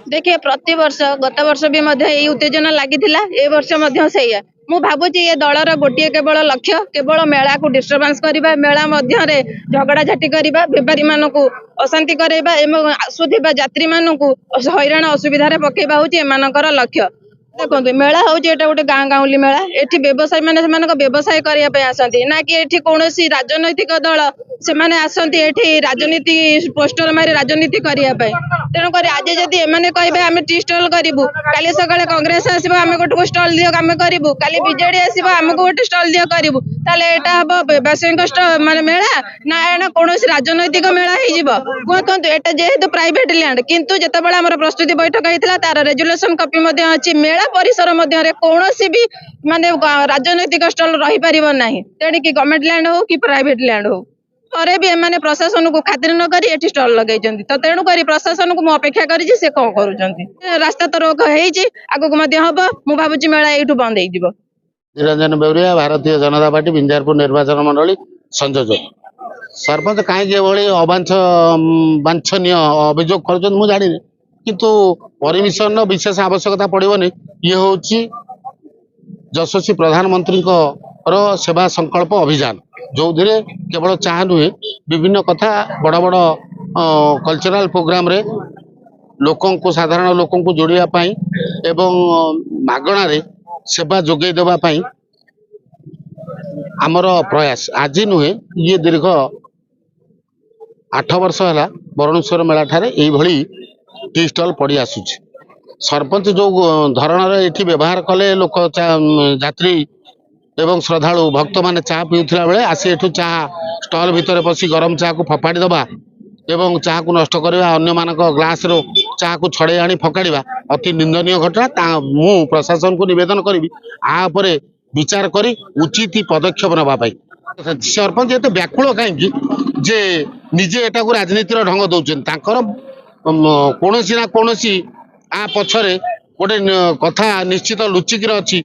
देखिए प्रति वर्ष गत वर्ष भी यही उत्तेजना लगी ए वर्ष मु भावुची ये दलर गोटे केवल लक्ष्य केवल मेला को डिस्टर्बांस करबा मेला मध्य झगड़ा झाटी करबा बेपारी मानकु अशांति करबा एवं आसुथिबा यात्री मानकु हैरान असुविधा पकेबा होची एमानकर लक्ष्य। देखो मेला हूँ गोटे गाँ गाउली मेला एठी व्यवसाय माने व्यवसाय करने आसती ना कि एठी कौनसी राजनैतिक दल से माने आसती एठी राजनीति पोस्टर मारी राजनीति करने तेणुक आज जदि एमाने कहे आम टी स्टल करूँ काली सकाଳେ कांग्रेस आसो आम गोटे स्टल दियो आम करूँ काली बीजेडी आसो आमको गोटे स्टल दियो करूँ ताले एटा हम व्यवसायिक माने मेला ना एना कौन राजनैतिक मेला कहतु एटा जेहेतु प्राइवेट लैंड किंतु जितेबाला आम प्रस्तुति बैठक होता तार रेजुलेशन कॉपी अच्छी मेला परिसर मध्य कौन भी माने राजनैतिक स्टल रही पारिबो नाही तेणिक गवर्नमेंट लैंड हो कि प्राइवेट लैंड हो थे भी एमाने प्रशासन को खातिर न करी एठी स्टल लगे तो तेणु करी प्रशासन को अपेक्षा करी से कौन करूँ रास्ता तो रोक आगक हम मु भावुची मेला यू बंद हो। निरंजन बेउरिया भारतीय जनता पार्टी बिंजारपुर निर्वाचन मंडली संयोजक सरपंच कहीं अवांछनीय अभियोग कर जानी किंतु परमिशन विशेष आवश्यकता पड़ोनी ये हूँ यशस्वी प्रधानमंत्री सेवा संकल्प अभियान जो केवल चाह नुहे विभिन्न कथा बड़ बड़ कल्चरल प्रोग्राम रे लोकों को साधारण लोकों को जोड़ापी एवं मागणा रे सेवा जोगे देवाई आमर प्रयास आज नुहे ये दीर्घ 8 वर्ष है बरणेश्वर मेला ठारे यही टी स्टल पड़ी आसुची सरपंच जो धरण ये व्यवहार कले लोक यात्री एवं श्रद्धालु भक्त माने चाह पीउथिला बेले आसी एठू चाह स्टल भितर पसी गरम चाह को फपाड़ी दबा एवं चाह को नष्ट करवा अन्य मानक ग्लास रो चाह को छड़े आनी फकाड़वा अति निंदनीय घटना मु प्रशासन को निवेदन करी आपर विचार करी उचित पदक्षेप नवाई सरपंच एत व्याकुल कहीं जे निजे एटा को राजनीतिर ढंग दौरान कौन ना कौन आ पछरे गोटे कथा निश्चित लुचिकी अच्छी।